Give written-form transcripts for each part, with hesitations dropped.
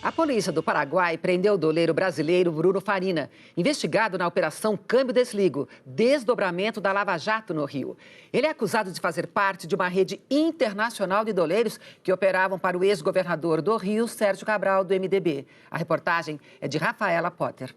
A polícia do Paraguai prendeu o doleiro brasileiro Bruno Farina, investigado na Operação Câmbio-Desligo, desdobramento da Lava Jato no Rio. Ele é acusado de fazer parte de uma rede internacional de doleiros que operavam para o ex-governador do Rio, Sérgio Cabral, do MDB. A reportagem é de Rafaela Potter.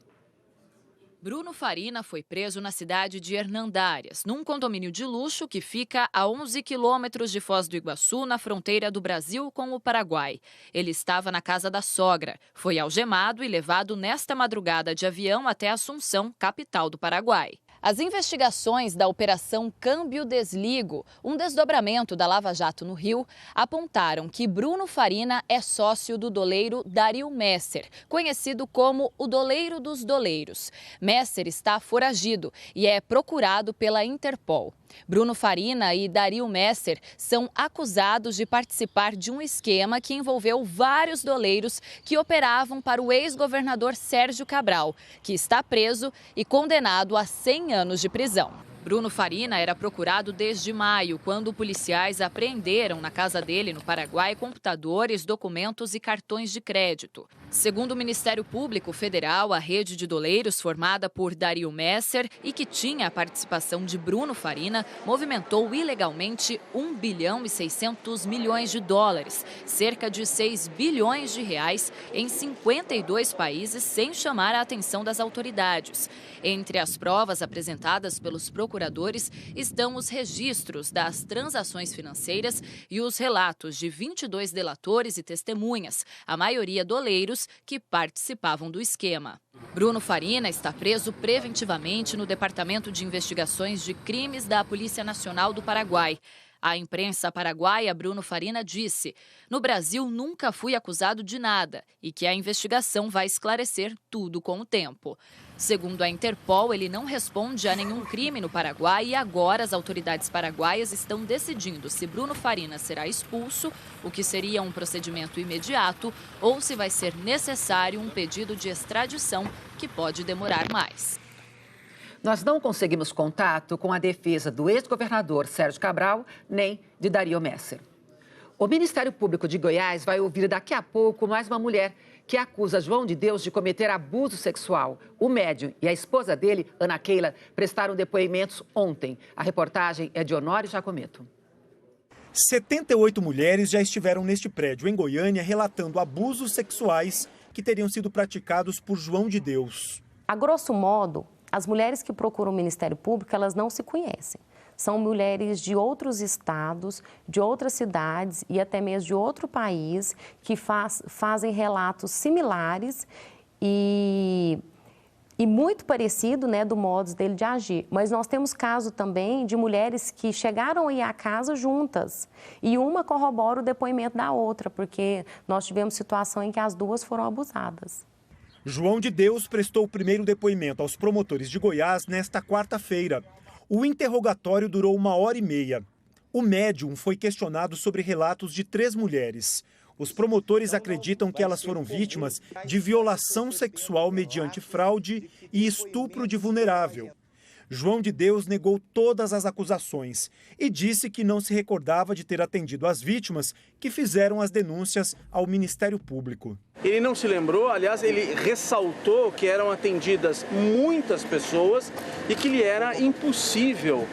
Bruno Farina foi preso na cidade de Hernandárias, num condomínio de luxo que fica a 11 quilômetros de Foz do Iguaçu, na fronteira do Brasil com o Paraguai. Ele estava na casa da sogra, foi algemado e levado nesta madrugada de avião até Assunção, capital do Paraguai. As investigações da Operação Câmbio-Desligo, um desdobramento da Lava Jato no Rio, apontaram que Bruno Farina é sócio do doleiro Dario Messer, conhecido como o Doleiro dos Doleiros. Messer está foragido e é procurado pela Interpol. Bruno Farina e Dario Messer são acusados de participar de um esquema que envolveu vários doleiros que operavam para o ex-governador Sérgio Cabral, que está preso e condenado a 100 anos de prisão. Bruno Farina era procurado desde maio, quando policiais apreenderam na casa dele, no Paraguai, computadores, documentos e cartões de crédito. Segundo o Ministério Público Federal, a rede de doleiros formada por Dario Messer e que tinha a participação de Bruno Farina movimentou ilegalmente 1 bilhão e 600 milhões de dólares, cerca de 6 bilhões de reais, em 52 países, sem chamar a atenção das autoridades. Entre as provas apresentadas pelos procuradores estão os registros das transações financeiras e os relatos de 22 delatores e testemunhas, a maioria doleiros que participavam do esquema. Bruno Farina está preso preventivamente no Departamento de Investigações de Crimes da Polícia Nacional do Paraguai. À imprensa paraguaia, Bruno Farina disse: "No Brasil nunca fui acusado de nada e que a investigação vai esclarecer tudo com o tempo." Segundo a Interpol, ele não responde a nenhum crime no Paraguai e agora as autoridades paraguaias estão decidindo se Bruno Farina será expulso, o que seria um procedimento imediato, ou se vai ser necessário um pedido de extradição, que pode demorar mais. Nós não conseguimos contato com a defesa do ex-governador Sérgio Cabral, nem de Dario Messer. O Ministério Público de Goiás vai ouvir daqui a pouco mais uma mulher que acusa João de Deus de cometer abuso sexual. O médium e a esposa dele, Ana Keila, prestaram depoimentos ontem. A reportagem é de Honório Jacometo. 78 mulheres já estiveram neste prédio em Goiânia relatando abusos sexuais que teriam sido praticados por João de Deus. A grosso modo, as mulheres que procuram o Ministério Público, elas não se conhecem. São mulheres de outros estados, de outras cidades e até mesmo de outro país que fazem relatos similares e muito parecido, né, do modo dele de agir. Mas nós temos caso também de mulheres que chegaram a ir à casa juntas e uma corrobora o depoimento da outra, porque nós tivemos situação em que as duas foram abusadas. João de Deus prestou o primeiro depoimento aos promotores de Goiás nesta quarta-feira. O interrogatório durou 1h30. O médium foi questionado sobre relatos de 3 mulheres. Os promotores acreditam que elas foram vítimas de violação sexual mediante fraude e estupro de vulnerável. João de Deus negou todas as acusações e disse que não se recordava de ter atendido as vítimas que fizeram as denúncias ao Ministério Público. Ele não se lembrou, aliás, ele ressaltou que eram atendidas muitas pessoas e que lhe era impossível,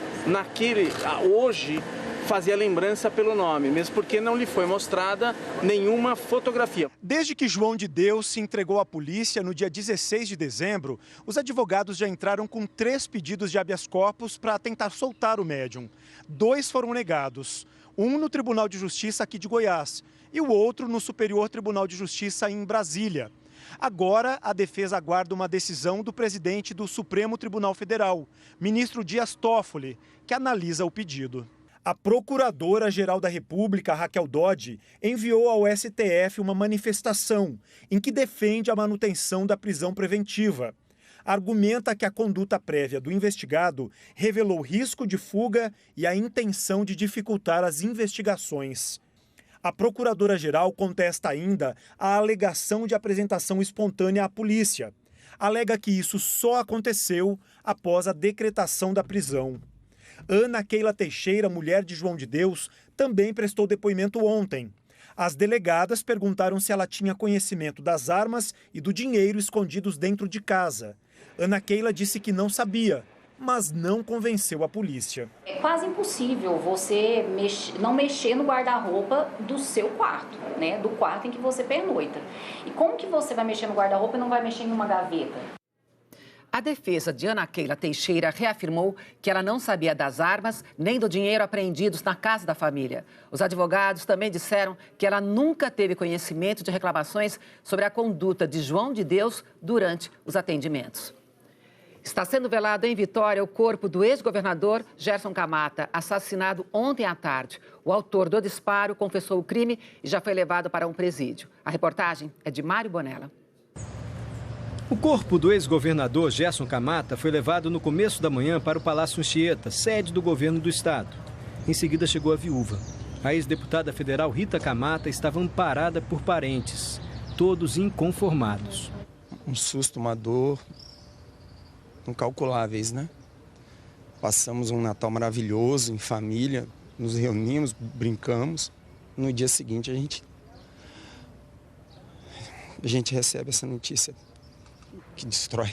hoje, fazer a lembrança pelo nome, mesmo porque não lhe foi mostrada nenhuma fotografia. Desde que João de Deus se entregou à polícia no dia 16 de dezembro, os advogados já entraram com 3 pedidos de habeas corpus para tentar soltar o médium. 2 foram negados, um no Tribunal de Justiça aqui de Goiás e o outro no Superior Tribunal de Justiça em Brasília. Agora, a defesa aguarda uma decisão do presidente do Supremo Tribunal Federal, ministro Dias Toffoli, que analisa o pedido. A Procuradora-Geral da República, Raquel Dodge, enviou ao STF uma manifestação em que defende a manutenção da prisão preventiva. Argumenta que a conduta prévia do investigado revelou risco de fuga e a intenção de dificultar as investigações. A Procuradora-Geral contesta ainda a alegação de apresentação espontânea à polícia. Alega que isso só aconteceu após a decretação da prisão. Ana Keila Teixeira, mulher de João de Deus, também prestou depoimento ontem. As delegadas perguntaram se ela tinha conhecimento das armas e do dinheiro escondidos dentro de casa. Ana Keila disse que não sabia, mas não convenceu a polícia. É quase impossível você não mexer no guarda-roupa do seu quarto, né? Do quarto em que você pernoita. E como que você vai mexer no guarda-roupa e não vai mexer em uma gaveta? A defesa de Ana Keila Teixeira reafirmou que ela não sabia das armas nem do dinheiro apreendidos na casa da família. Os advogados também disseram que ela nunca teve conhecimento de reclamações sobre a conduta de João de Deus durante os atendimentos. Está sendo velado em Vitória o corpo do ex-governador Gerson Camata, assassinado ontem à tarde. O autor do disparo confessou o crime e já foi levado para um presídio. A reportagem é de Mário Bonella. O corpo do ex-governador Gerson Camata foi levado no começo da manhã para o Palácio Anchieta, sede do governo do estado. Em seguida chegou a viúva. A ex-deputada federal Rita Camata estava amparada por parentes, todos inconformados. Um susto, uma dor incalculáveis, né? Passamos um Natal maravilhoso em família, nos reunimos, brincamos. No dia seguinte a gente recebe essa notícia que destrói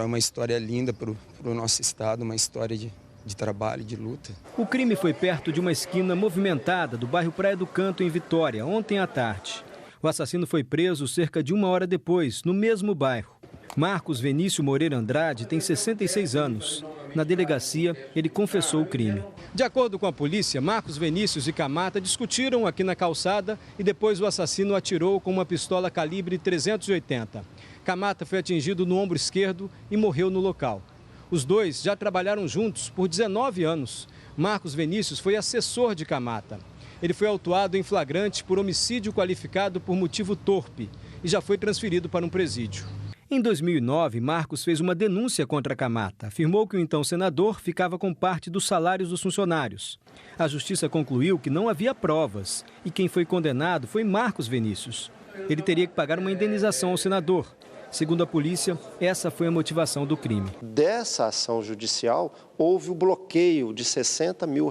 uma história linda para o nosso estado, uma história de trabalho, de luta. O crime foi perto de uma esquina movimentada do bairro Praia do Canto, em Vitória, ontem à tarde. O assassino foi preso cerca de 1 hora depois, no mesmo bairro. Marcos Venício Moreira Andrade tem 66 anos. Na delegacia, ele confessou o crime. De acordo com a polícia, Marcos Venícius e Camata discutiram aqui na calçada e depois o assassino atirou com uma pistola calibre 380. Camata foi atingido no ombro esquerdo e morreu no local. Os dois já trabalharam juntos por 19 anos. Marcos Venícius foi assessor de Camata. Ele foi autuado em flagrante por homicídio qualificado por motivo torpe e já foi transferido para um presídio. Em 2009, Marcos fez uma denúncia contra Camata. Afirmou que o então senador ficava com parte dos salários dos funcionários. A justiça concluiu que não havia provas e quem foi condenado foi Marcos Venícius. Ele teria que pagar uma indenização ao senador. Segundo a polícia, essa foi a motivação do crime. Dessa ação judicial, houve o bloqueio de R$60 mil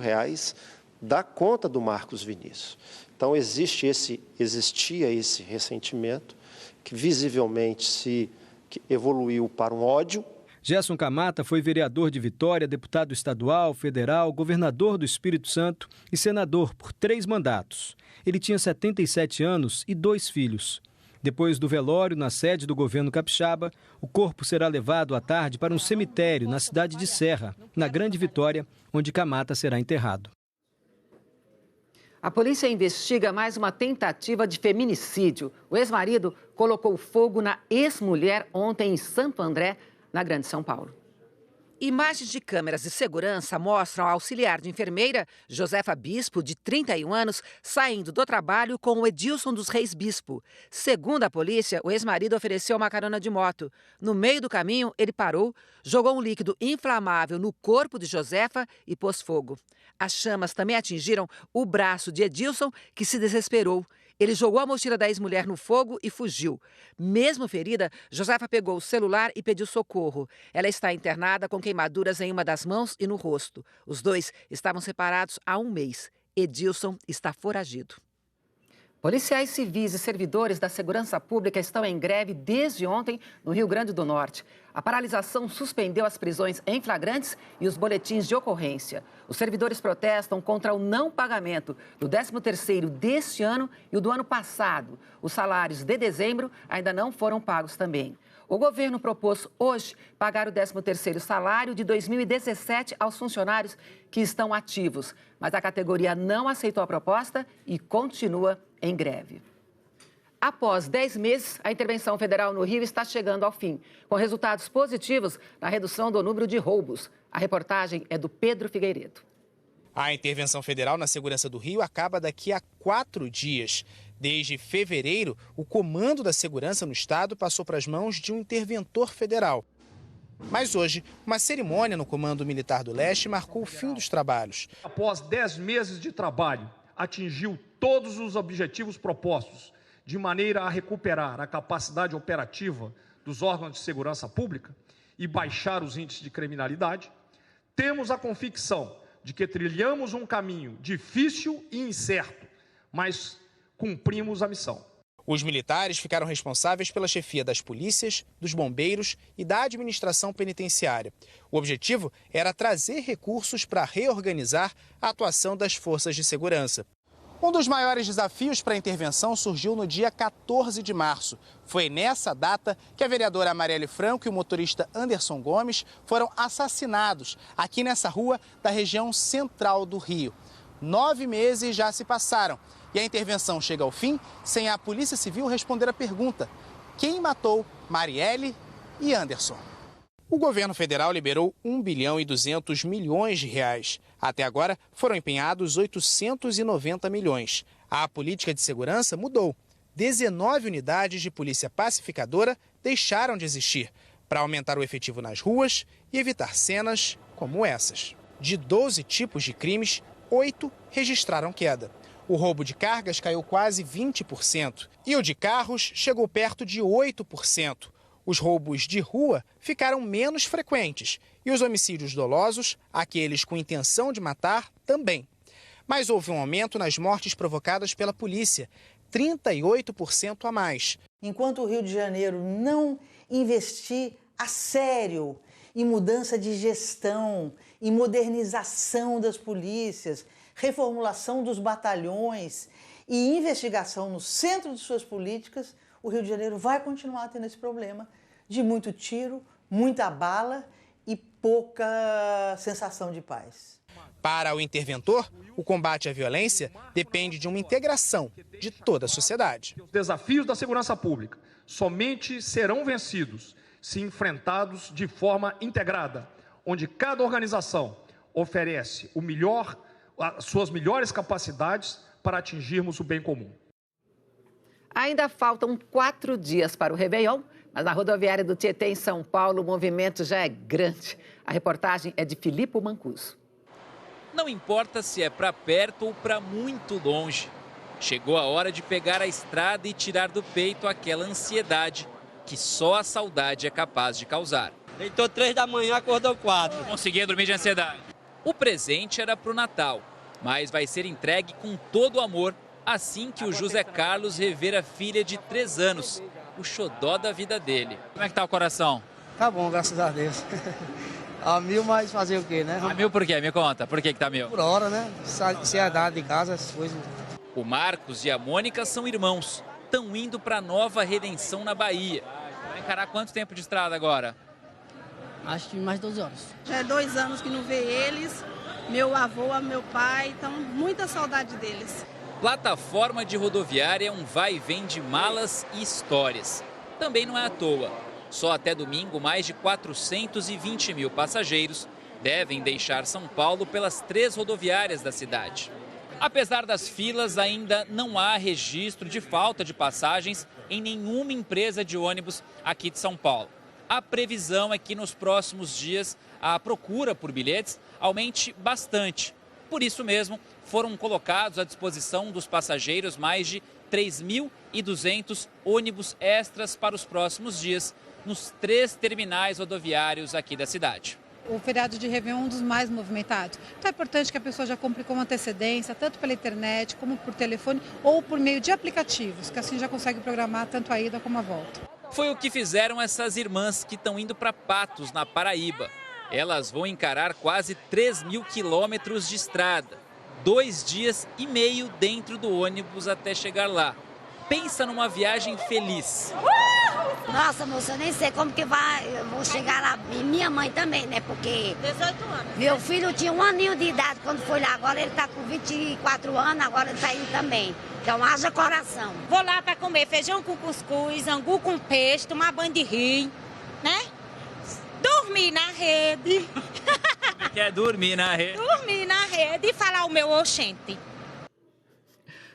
da conta do Marcos Venícius. Então, existia esse ressentimento que visivelmente que evoluiu para um ódio. Gerson Camata foi vereador de Vitória, deputado estadual, federal, governador do Espírito Santo e senador por 3 mandatos. Ele tinha 77 anos e 2 filhos. Depois do velório na sede do governo capixaba, o corpo será levado à tarde para um cemitério na cidade de Serra, na Grande Vitória, onde Camata será enterrado. A polícia investiga mais uma tentativa de feminicídio. O ex-marido colocou fogo na ex-mulher ontem em Santo André, na Grande São Paulo. Imagens de câmeras de segurança mostram a auxiliar de enfermeira, Josefa Bispo, de 31 anos, saindo do trabalho com o Edilson dos Reis Bispo. Segundo a polícia, o ex-marido ofereceu uma carona de moto. No meio do caminho, ele parou, jogou um líquido inflamável no corpo de Josefa e pôs fogo. As chamas também atingiram o braço de Edilson, que se desesperou. Ele jogou a mochila da ex-mulher no fogo e fugiu. Mesmo ferida, Josefa pegou o celular e pediu socorro. Ela está internada com queimaduras em uma das mãos e no rosto. Os dois estavam separados há 1 mês. Edilson está foragido. Policiais civis e servidores da segurança pública estão em greve desde ontem no Rio Grande do Norte. A paralisação suspendeu as prisões em flagrantes e os boletins de ocorrência. Os servidores protestam contra o não pagamento do 13º deste ano e o do ano passado. Os salários de dezembro ainda não foram pagos também. O governo propôs hoje pagar o 13º salário de 2017 aos funcionários que estão ativos, mas a categoria não aceitou a proposta e continua em greve. Após 10 meses, a intervenção federal no Rio está chegando ao fim, com resultados positivos na redução do número de roubos. A reportagem é do Pedro Figueiredo. A intervenção federal na segurança do Rio acaba daqui a 4 dias. Desde fevereiro, o comando da segurança no estado passou para as mãos de um interventor federal. Mas hoje, uma cerimônia no Comando Militar do Leste marcou o fim dos trabalhos. Após 10 meses de trabalho, atingiu todos os objetivos propostos, de maneira a recuperar a capacidade operativa dos órgãos de segurança pública e baixar os índices de criminalidade. Temos a convicção de que trilhamos um caminho difícil e incerto, mas cumprimos a missão. Os militares ficaram responsáveis pela chefia das polícias, dos bombeiros e da administração penitenciária. O objetivo era trazer recursos para reorganizar a atuação das forças de segurança. Um dos maiores desafios para a intervenção surgiu no dia 14 de março. Foi nessa data que a vereadora Marielle Franco e o motorista Anderson Gomes foram assassinados aqui nessa rua da região central do Rio. 9 meses já se passaram e a intervenção chega ao fim sem a Polícia Civil responder a pergunta: quem matou Marielle e Anderson? O governo federal liberou 1 bilhão e 200 milhões de reais. Até agora foram empenhados 890 milhões. A política de segurança mudou. 19 unidades de polícia pacificadora deixaram de existir para aumentar o efetivo nas ruas e evitar cenas como essas. De 12 tipos de crimes, 8 registraram queda. O roubo de cargas caiu quase 20% e o de carros chegou perto de 8%. Os roubos de rua ficaram menos frequentes e os homicídios dolosos, aqueles com intenção de matar, também. Mas houve um aumento nas mortes provocadas pela polícia, 38% a mais. Enquanto o Rio de Janeiro não investir a sério em mudança de gestão, em modernização das polícias, reformulação dos batalhões e investigação no centro de suas políticas, o Rio de Janeiro vai continuar tendo esse problema de muito tiro, muita bala e pouca sensação de paz. Para o interventor, o combate à violência depende de uma integração de toda a sociedade. Os desafios da segurança pública somente serão vencidos se enfrentados de forma integrada, onde cada organização oferece o melhor, as suas melhores capacidades para atingirmos o bem comum. Ainda faltam 4 dias para o Réveillon, mas na rodoviária do Tietê, em São Paulo, o movimento já é grande. A reportagem é de Filipe Mancuso. Não importa se é para perto ou para muito longe. Chegou a hora de pegar a estrada e tirar do peito aquela ansiedade que só a saudade é capaz de causar. Deitou 3 da manhã, acordou 4. Conseguia dormir de ansiedade. O presente era para o Natal, mas vai ser entregue com todo o amor assim que o José Carlos rever a filha de 3 anos, o xodó da vida dele. Como é que tá o coração? Tá bom, graças a Deus. A mil, mas fazer o quê, né? A mil por quê? Me conta, por que tá mil? Por hora, né? Ansiedade de casa, essas coisas. O Marcos e a Mônica são irmãos, estão indo para Nova Redenção, na Bahia. Vai encarar quanto tempo de estrada agora? Acho que mais 12 horas. Já é 2 anos que não vê eles, meu avô, meu pai, então muita saudade deles. Plataforma de rodoviária é um vai e vem de malas e histórias. Também não é à toa. Só até domingo, mais de 420 mil passageiros devem deixar São Paulo pelas 3 rodoviárias da cidade. Apesar das filas, ainda não há registro de falta de passagens em nenhuma empresa de ônibus aqui de São Paulo. A previsão é que nos próximos dias a procura por bilhetes aumente bastante. Por isso mesmo, foram colocados à disposição dos passageiros mais de 3.200 ônibus extras para os próximos dias, nos 3 terminais rodoviários aqui da cidade. O feriado de Réveillon é um dos mais movimentados. Então é importante que a pessoa já compre com antecedência, tanto pela internet, como por telefone ou por meio de aplicativos, que assim já consegue programar tanto a ida como a volta. Foi o que fizeram essas irmãs que estão indo para Patos, na Paraíba. Elas vão encarar quase 3.000 quilômetros de estrada. 2 dias e meio dentro do ônibus até chegar lá. Pensa numa viagem feliz. Nossa, moça, eu nem sei como que eu vou chegar lá. E minha mãe também, né? Porque 18 anos. Meu filho tinha 1 aninho de idade quando foi lá. Agora ele tá com 24 anos, agora ele tá indo também. Então haja coração. Vou lá para comer feijão com cuscuz, angu com peixe, tomar banho de rio, né? Dormir na rede. Quer dormir na rede? Dormir na rede e falar o meu oxente.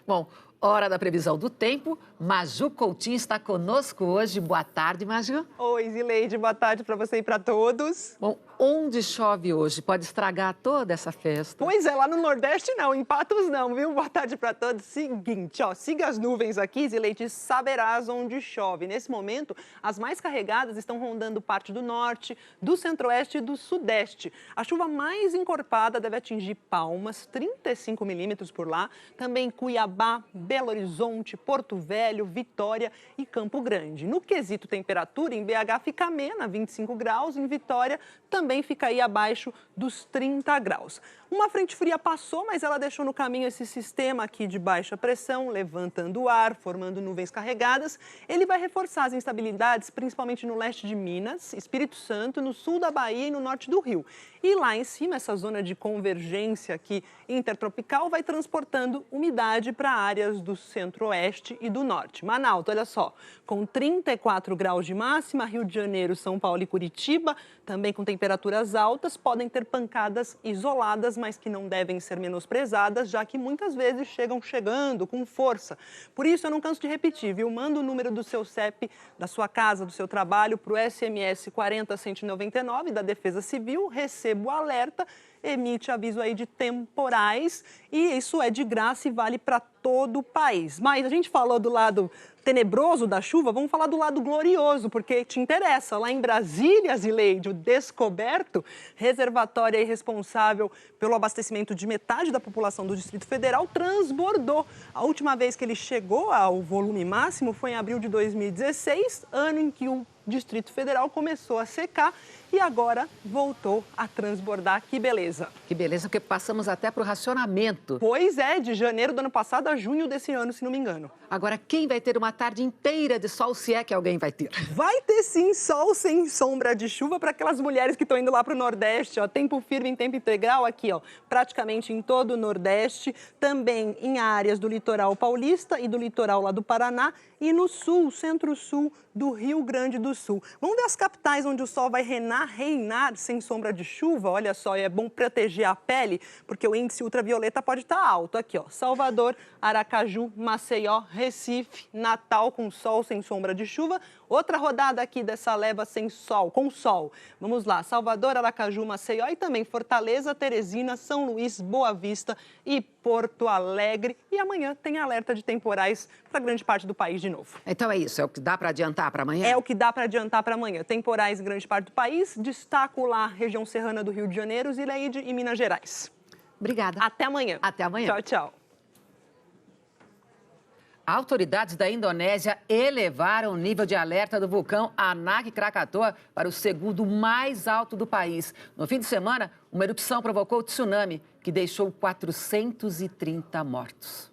Bom, hora da previsão do tempo Maju Coutinho está conosco hoje. Boa tarde, Maju. Oi, Zileide, boa tarde para você e para todos. Bom, onde chove hoje? Pode estragar toda essa festa? Pois é, lá no Nordeste não, em Patos não, viu? Boa tarde para todos. Seguinte, ó, siga as nuvens aqui, Zileide, saberás onde chove. Nesse momento, as mais carregadas estão rondando parte do norte, do centro-oeste e do sudeste. A chuva mais encorpada deve atingir Palmas, 35 milímetros por lá, também Cuiabá, Belo Horizonte, Porto Velho, Vitória e Campo Grande. No quesito temperatura, em BH fica amena, 25 graus, em Vitória também fica aí abaixo dos 30 graus. Uma frente fria passou, mas ela deixou no caminho esse sistema aqui de baixa pressão, levantando o ar, formando nuvens carregadas. Ele vai reforçar as instabilidades, principalmente no leste de Minas, Espírito Santo, no sul da Bahia e no norte do Rio. E lá em cima, essa zona de convergência aqui intertropical vai transportando umidade para áreas do centro-oeste e do norte. Manaus, olha só, com 34 graus de máxima, Rio de Janeiro, São Paulo e Curitiba, também com temperaturas altas, podem ter pancadas isoladas, mas que não devem ser menosprezadas, já que muitas vezes chegando com força. Por isso, eu não canso de repetir, viu? Manda o número do seu CEP, da sua casa, do seu trabalho, para o SMS 40199 da Defesa Civil, receba o alerta, emite aviso aí de temporais e isso é de graça e vale para todo o país. Mas a gente falou do lado tenebroso da chuva, vamos falar do lado glorioso, porque te interessa. Lá em Brasília, Zileide, o Descoberto, reservatório aí responsável pelo abastecimento de metade da população do Distrito Federal, transbordou. A última vez que ele chegou ao volume máximo foi em abril de 2016, ano em que o Distrito Federal começou a secar e agora voltou a transbordar. Que beleza. Que beleza, porque passamos até para o racionamento. Pois é, de janeiro do ano passado a junho desse ano, se não me engano. Agora, quem vai ter uma tarde inteira de sol, se é que alguém vai ter? Vai ter sim sol sem sombra de chuva para aquelas mulheres que estão indo lá para o Nordeste. Ó, tempo firme em tempo integral aqui, ó, praticamente em todo o Nordeste. Também em áreas do litoral paulista e do litoral lá do Paraná. E no sul, centro-sul do Rio Grande do Sul. Vamos ver as capitais onde o sol vai reinar sem sombra de chuva. Olha só, é bom proteger a pele, porque o índice ultravioleta pode estar alto. Aqui, ó, Salvador, Aracaju, Maceió, Recife, Natal com sol sem sombra de chuva. Outra rodada aqui dessa leva sem sol, com sol. Vamos lá, Salvador, Aracaju, Maceió e também Fortaleza, Teresina, São Luís, Boa Vista e Porto Alegre. E amanhã tem alerta de temporais para grande parte do país de novo. Então é isso, é o que dá para adiantar para amanhã? É o que dá para adiantar para amanhã. Temporais em grande parte do país, destaco lá a região serrana do Rio de Janeiro, Zileide e Minas Gerais. Obrigada. Até amanhã. Até amanhã. Tchau, tchau. Autoridades da Indonésia elevaram o nível de alerta do vulcão Anak Krakatoa para o segundo mais alto do país. No fim de semana, uma erupção provocou tsunami, que deixou 430 mortos.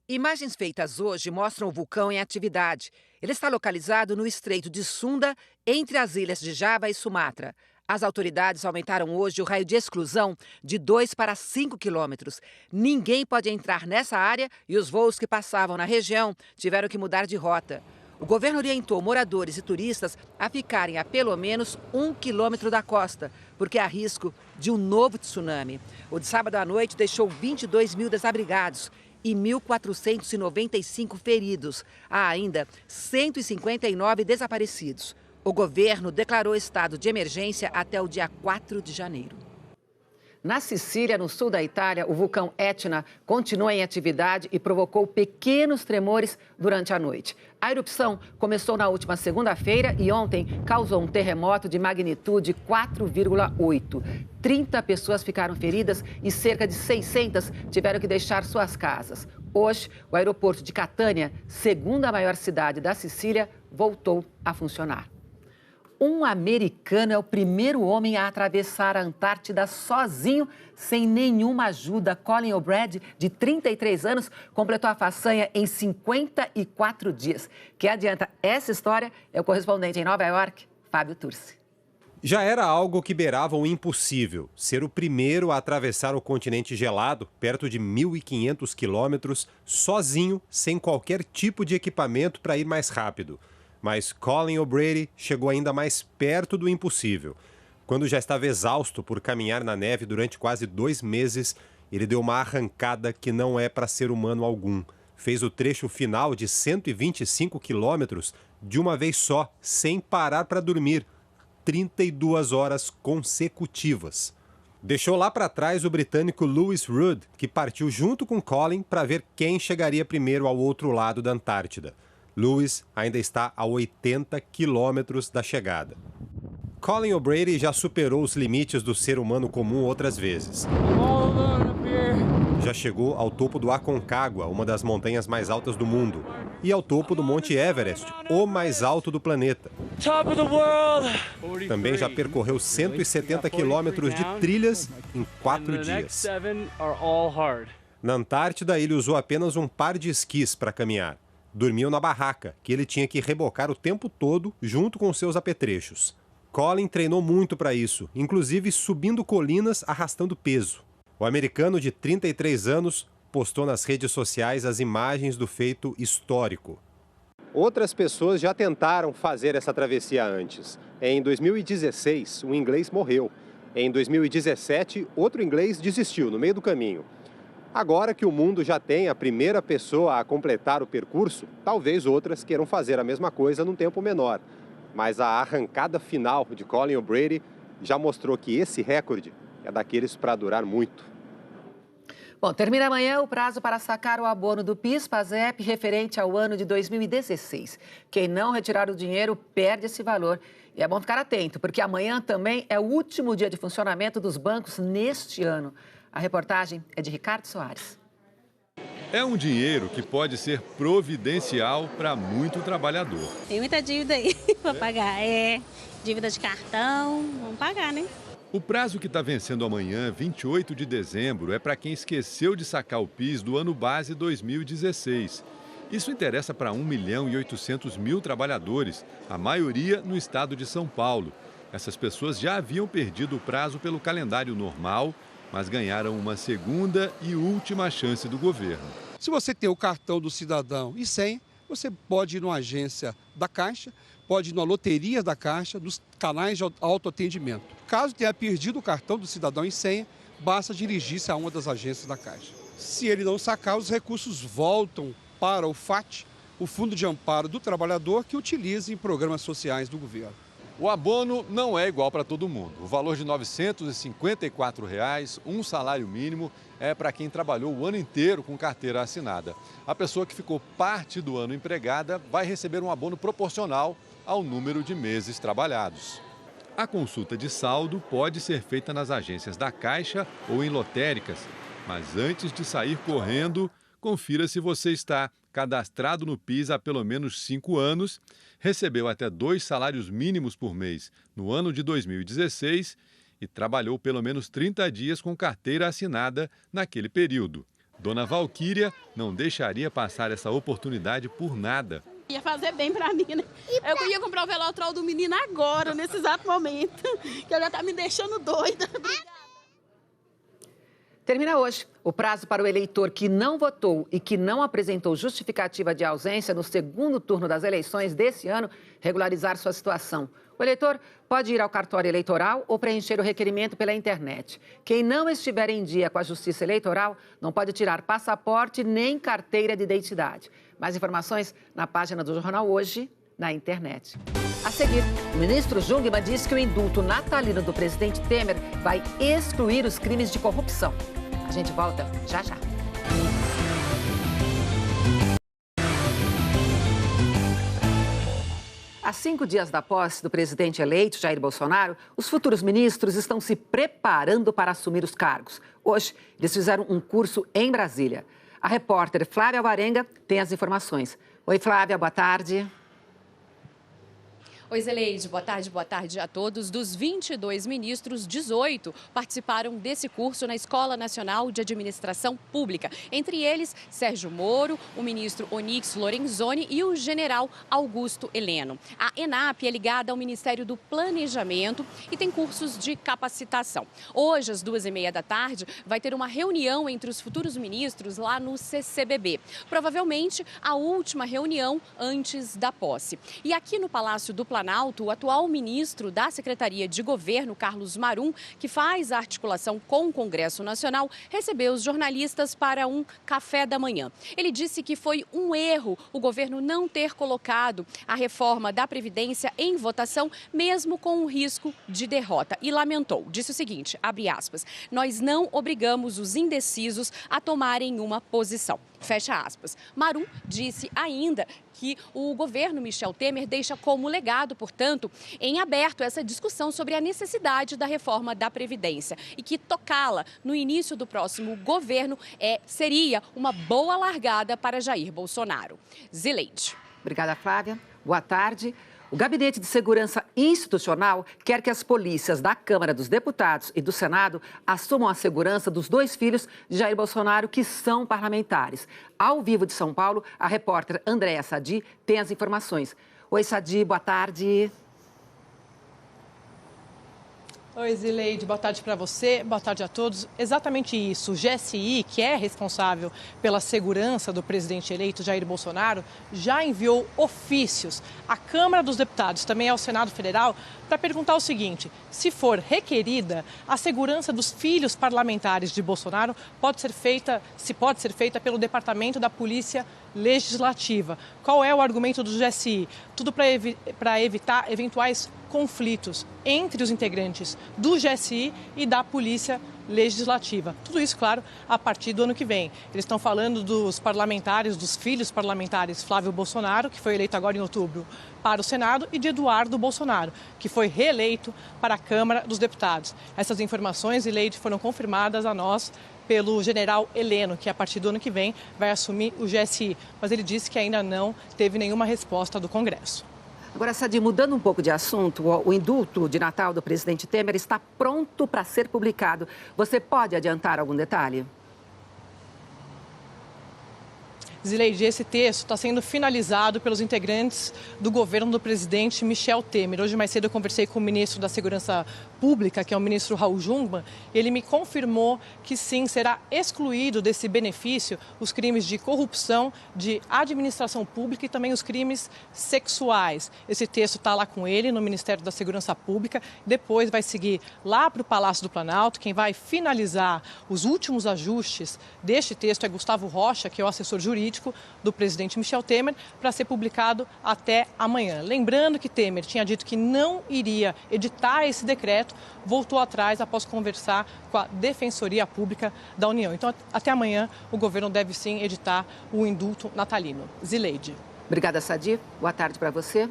Imagens feitas hoje mostram o vulcão em atividade. Ele está localizado no Estreito de Sunda, entre as ilhas de Java e Sumatra. As autoridades aumentaram hoje o raio de exclusão de 2 para 5 quilômetros. Ninguém pode entrar nessa área e os voos que passavam na região tiveram que mudar de rota. O governo orientou moradores e turistas a ficarem a pelo menos 1 quilômetro da costa, porque há risco de um novo tsunami. O de sábado à noite deixou 22 mil desabrigados e 1.495 feridos. Há ainda 159 desaparecidos. O governo declarou estado de emergência até o dia 4 de janeiro. Na Sicília, no sul da Itália, o vulcão Etna continua em atividade e provocou pequenos tremores durante a noite. A erupção começou na última segunda-feira e ontem causou um terremoto de magnitude 4,8. 30 pessoas ficaram feridas e cerca de 600 tiveram que deixar suas casas. Hoje, o aeroporto de Catânia, segunda maior cidade da Sicília, voltou a funcionar. Um americano é o primeiro homem a atravessar a Antártida sozinho, sem nenhuma ajuda. Colin O'Brady, de 33 anos, completou a façanha em 54 dias. Quem adianta essa história é o correspondente em Nova York, Fábio Turci. Já era algo que beirava o impossível, ser o primeiro a atravessar o continente gelado, perto de 1.500 quilômetros, sozinho, sem qualquer tipo de equipamento para ir mais rápido. Mas Colin O'Brady chegou ainda mais perto do impossível. Quando já estava exausto por caminhar na neve durante quase 2 meses, ele deu uma arrancada que não é para ser humano algum. fez o trecho final de 125 quilômetros de uma vez só, sem parar para dormir. 32 horas consecutivas. Deixou lá para trás o britânico Lewis Rudd, que partiu junto com Colin para ver quem chegaria primeiro ao outro lado da Antártida. Lewis ainda está a 80 quilômetros da chegada. Colin O'Brady já superou os limites do ser humano comum outras vezes. Já chegou ao topo do Aconcagua, uma das montanhas mais altas do mundo, e ao topo do Monte Everest, o mais alto do planeta. Também já percorreu 170 quilômetros de trilhas em 4 dias. Na Antártida, ele usou apenas um par de esquis para caminhar. Dormiu na barraca, que ele tinha que rebocar o tempo todo junto com seus apetrechos. Colin treinou muito para isso, inclusive subindo colinas arrastando peso. O americano de 33 anos postou nas redes sociais as imagens do feito histórico. Outras pessoas já tentaram fazer essa travessia antes. Em 2016, um inglês morreu. Em 2017, outro inglês desistiu no meio do caminho. Agora que o mundo já tem a primeira pessoa a completar o percurso, talvez outras queiram fazer a mesma coisa num tempo menor. Mas a arrancada final de Colin O'Brady já mostrou que esse recorde é daqueles para durar muito. Bom, termina amanhã o prazo para sacar o abono do PIS/PASEP referente ao ano de 2016. Quem não retirar o dinheiro perde esse valor. E é bom ficar atento, porque amanhã também é o último dia de funcionamento dos bancos neste ano. A reportagem é de Ricardo Soares. É um dinheiro que pode ser providencial para muito trabalhador. Tem muita dívida aí para pagar. Dívida de cartão, vamos pagar, né? O prazo que está vencendo amanhã, 28 de dezembro, é para quem esqueceu de sacar o PIS do ano base 2016. Isso interessa para 1.800.000 trabalhadores, a maioria no estado de São Paulo. Essas pessoas já haviam perdido o prazo pelo calendário normal, mas ganharam uma segunda e última chance do governo. Se você tem o cartão do cidadão e senha, você pode ir numa agência da Caixa, pode ir na loteria da Caixa, dos canais de autoatendimento. Caso tenha perdido o cartão do cidadão em senha, basta dirigir-se a uma das agências da Caixa. Se ele não sacar, os recursos voltam para o FAT, o Fundo de Amparo do Trabalhador, que utiliza em programas sociais do governo. O abono não é igual para todo mundo. O valor de R$ 954, um salário mínimo, é para quem trabalhou o ano inteiro com carteira assinada. A pessoa que ficou parte do ano empregada vai receber um abono proporcional ao número de meses trabalhados. A consulta de saldo pode ser feita nas agências da Caixa ou em lotéricas, mas antes de sair correndo, confira se você está cadastrado no PIS há pelo menos 5 anos, recebeu até 2 salários mínimos por mês no ano de 2016 e trabalhou pelo menos 30 dias com carteira assinada naquele período. Dona Valquíria não deixaria passar essa oportunidade por nada. Ia fazer bem pra mim, né? Eu ia comprar o Velotrol do menino agora, nesse exato momento, que ele já tá me deixando doida. Termina hoje o prazo para o eleitor que não votou e que não apresentou justificativa de ausência no segundo turno das eleições desse ano regularizar sua situação. O eleitor pode ir ao cartório eleitoral ou preencher o requerimento pela internet. Quem não estiver em dia com a Justiça Eleitoral não pode tirar passaporte nem carteira de identidade. Mais informações na página do Jornal Hoje, na internet. A seguir, o ministro Jungmann diz que o indulto natalino do presidente Temer vai excluir os crimes de corrupção. A gente volta já já. Há 5 dias da posse do presidente eleito, Jair Bolsonaro, os futuros ministros estão se preparando para assumir os cargos. Hoje, eles fizeram um curso em Brasília. A repórter Flávia Alvarenga tem as informações. Oi, Flávia, boa tarde. Oi, Zeleide, boa tarde a todos. Dos 22 ministros, 18 participaram desse curso na Escola Nacional de Administração Pública. Entre eles, Sérgio Moro, o ministro Onyx Lorenzoni e o general Augusto Heleno. A ENAP é ligada ao Ministério do Planejamento e tem cursos de capacitação. Hoje, às 14h30 da tarde, vai ter uma reunião entre os futuros ministros lá no CCBB. Provavelmente a última reunião antes da posse. E aqui no Palácio do Planalto, Planalto, o atual ministro da Secretaria de Governo, Carlos Marum, que faz a articulação com o Congresso Nacional, recebeu os jornalistas para um café da manhã. Ele disse que foi um erro o governo não ter colocado a reforma da Previdência em votação, mesmo com o risco de derrota. E lamentou, disse o seguinte, abre aspas, nós não obrigamos os indecisos a tomarem uma posição. Fecha aspas. Marum disse ainda que o governo Michel Temer deixa como legado, portanto, em aberto essa discussão sobre a necessidade da reforma da Previdência e que tocá-la no início do próximo governo seria uma boa largada para Jair Bolsonaro. Zileide. Obrigada, Flávia. Boa tarde. O Gabinete de Segurança Institucional quer que as polícias da Câmara dos Deputados e do Senado assumam a segurança dos 2 filhos de Jair Bolsonaro, que são parlamentares. Ao vivo de São Paulo, a repórter Andréa Sadi tem as informações. Oi, Sadi, boa tarde. Oi, Zileide, boa tarde para você, boa tarde a todos. Exatamente isso, o GSI, que é responsável pela segurança do presidente eleito Jair Bolsonaro, já enviou ofícios à Câmara dos Deputados, também ao Senado Federal, para perguntar o seguinte, se for requerida, a segurança dos filhos parlamentares de Bolsonaro pode ser feita pelo Departamento da Polícia Legislativa. Qual é o argumento do GSI? Tudo para evitar eventuais conflitos entre os integrantes do GSI e da Polícia Legislativa. Tudo isso, claro, a partir do ano que vem. Eles estão falando dos parlamentares, dos filhos parlamentares Flávio Bolsonaro, que foi eleito agora em outubro para o Senado, e de Eduardo Bolsonaro, que foi reeleito para a Câmara dos Deputados. Essas informações e leis foram confirmadas a nós pelo general Heleno, que a partir do ano que vem vai assumir o GSI. Mas ele disse que ainda não teve nenhuma resposta do Congresso. Agora, Sadi, mudando um pouco de assunto, o indulto de Natal do presidente Temer está pronto para ser publicado. Você pode adiantar algum detalhe? Zileide, esse texto está sendo finalizado pelos integrantes do governo do presidente Michel Temer. Hoje mais cedo eu conversei com o ministro da Segurança Pública, que é o ministro Raul Jungmann, e ele me confirmou que sim, será excluído desse benefício os crimes de corrupção, de administração pública e também os crimes sexuais. Esse texto está lá com ele no Ministério da Segurança Pública, depois vai seguir lá para o Palácio do Planalto. Quem vai finalizar os últimos ajustes deste texto é Gustavo Rocha, que é o assessor jurídico do presidente Michel Temer, para ser publicado até amanhã. Lembrando que Temer tinha dito que não iria editar esse decreto, voltou atrás após conversar com a Defensoria Pública da União. Então, até amanhã, o governo deve sim editar o indulto natalino. Zileide. Obrigada, Sadi. Boa tarde para você.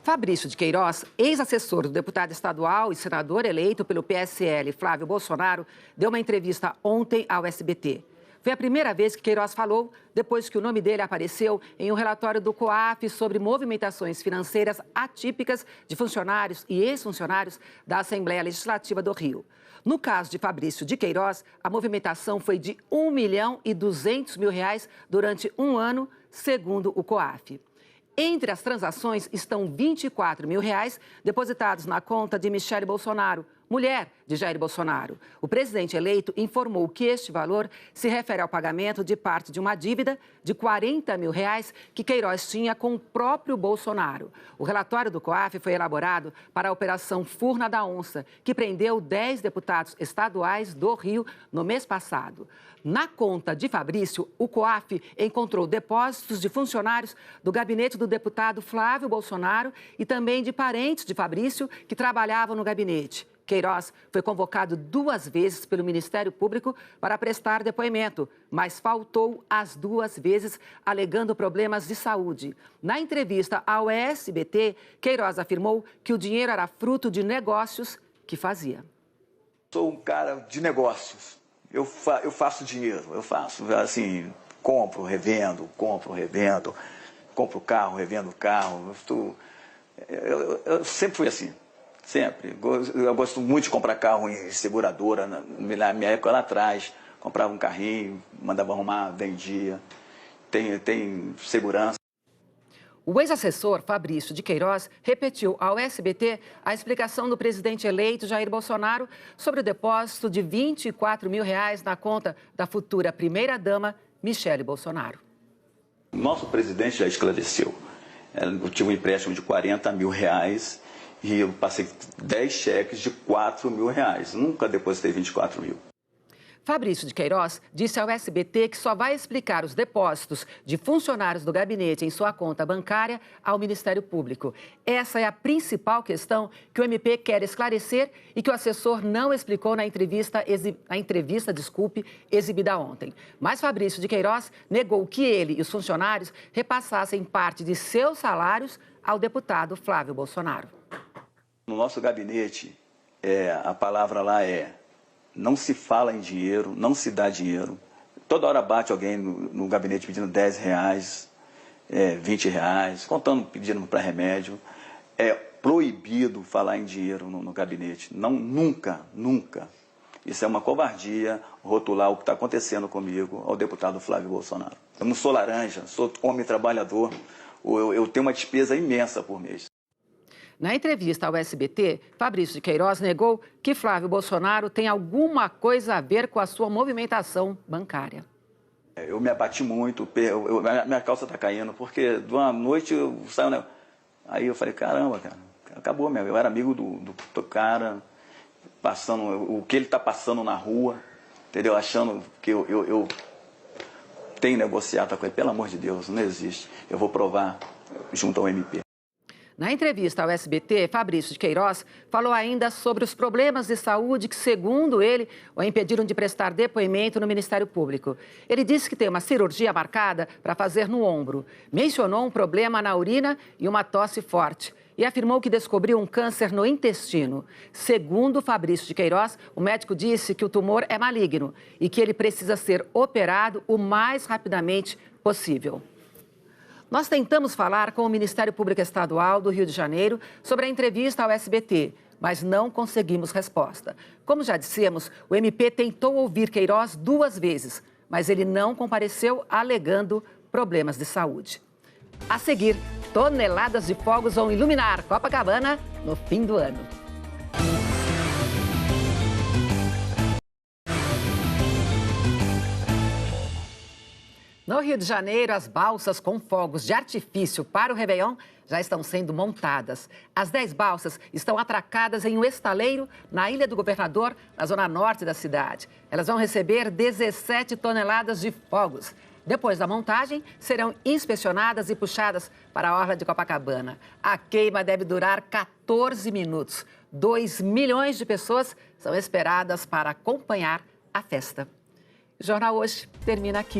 Fabrício de Queiroz, ex-assessor do deputado estadual e senador eleito pelo PSL, Flávio Bolsonaro, deu uma entrevista ontem ao SBT. Foi a primeira vez que Queiroz falou depois que o nome dele apareceu em um relatório do COAF sobre movimentações financeiras atípicas de funcionários e ex-funcionários da Assembleia Legislativa do Rio. No caso de Fabrício de Queiroz, a movimentação foi de R$ 1.200.000 durante um ano, segundo o COAF. Entre as transações estão R$ 24.000 depositados na conta de Michele Bolsonaro, mulher de Jair Bolsonaro. O presidente eleito informou que este valor se refere ao pagamento de parte de uma dívida de R$ 40.000 que Queiroz tinha com o próprio Bolsonaro. O relatório do COAF foi elaborado para a Operação Furna da Onça, que prendeu 10 deputados estaduais do Rio no mês passado. Na conta de Fabrício, o COAF encontrou depósitos de funcionários do gabinete do deputado Flávio Bolsonaro e também de parentes de Fabrício que trabalhavam no gabinete. Queiroz foi convocado 2 vezes pelo Ministério Público para prestar depoimento, mas faltou as 2 vezes, alegando problemas de saúde. Na entrevista ao SBT, Queiroz afirmou que o dinheiro era fruto de negócios que fazia. Sou um cara de negócios. Eu faço dinheiro, eu faço, assim, compro, revendo, compro carro, revendo carro. Eu sempre fui assim. Sempre. Eu gosto muito de comprar carro em seguradora. Na minha época lá atrás, comprava um carrinho, mandava arrumar, vendia. Tem segurança. O ex-assessor Fabrício de Queiroz repetiu ao SBT a explicação do presidente eleito Jair Bolsonaro sobre o depósito de R$ 24.000 na conta da futura primeira-dama Michele Bolsonaro. Nosso presidente já esclareceu. Eu tive um empréstimo de 40 mil reais e eu passei 10 cheques de 4 mil reais. Nunca depositei 24 mil. Fabrício de Queiroz disse ao SBT que só vai explicar os depósitos de funcionários do gabinete em sua conta bancária ao Ministério Público. Essa é a principal questão que o MP quer esclarecer e que o assessor não explicou na entrevista exibida ontem. Mas Fabrício de Queiroz negou que ele e os funcionários repassassem parte de seus salários ao deputado Flávio Bolsonaro. No nosso gabinete, a palavra lá é: não se fala em dinheiro, não se dá dinheiro. Toda hora bate alguém no gabinete pedindo 10 reais, 20 reais, pedindo para remédio. É proibido falar em dinheiro no gabinete. Não, nunca, nunca. Isso é uma covardia, rotular o que está acontecendo comigo ao deputado Flávio Bolsonaro. Eu não sou laranja, sou homem trabalhador, eu tenho uma despesa imensa por mês. Na entrevista ao SBT, Fabrício de Queiroz negou que Flávio Bolsonaro tem alguma coisa a ver com a sua movimentação bancária. Eu me abati muito, minha calça está caindo, porque de uma noite eu saio... Aí eu falei, caramba, cara, acabou mesmo. Eu era amigo do cara, passando o que ele está passando na rua, entendeu? Achando que eu tenho negociado com ele. Pelo amor de Deus, não existe. Eu vou provar junto ao MP. Na entrevista ao SBT, Fabrício de Queiroz falou ainda sobre os problemas de saúde que, segundo ele, o impediram de prestar depoimento no Ministério Público. Ele disse que tem uma cirurgia marcada para fazer no ombro. Mencionou um problema na urina e uma tosse forte. E afirmou que descobriu um câncer no intestino. Segundo Fabrício de Queiroz, o médico disse que o tumor é maligno e que ele precisa ser operado o mais rapidamente possível. Nós tentamos falar com o Ministério Público Estadual do Rio de Janeiro sobre a entrevista ao SBT, mas não conseguimos resposta. Como já dissemos, o MP tentou ouvir Queiroz 2 vezes, mas ele não compareceu alegando problemas de saúde. A seguir, toneladas de fogos vão iluminar Copacabana no fim do ano. No Rio de Janeiro, as balsas com fogos de artifício para o Réveillon já estão sendo montadas. As 10 balsas estão atracadas em um estaleiro na Ilha do Governador, na zona norte da cidade. Elas vão receber 17 toneladas de fogos. Depois da montagem, serão inspecionadas e puxadas para a orla de Copacabana. A queima deve durar 14 minutos. 2 milhões de pessoas são esperadas para acompanhar a festa. O Jornal Hoje termina aqui.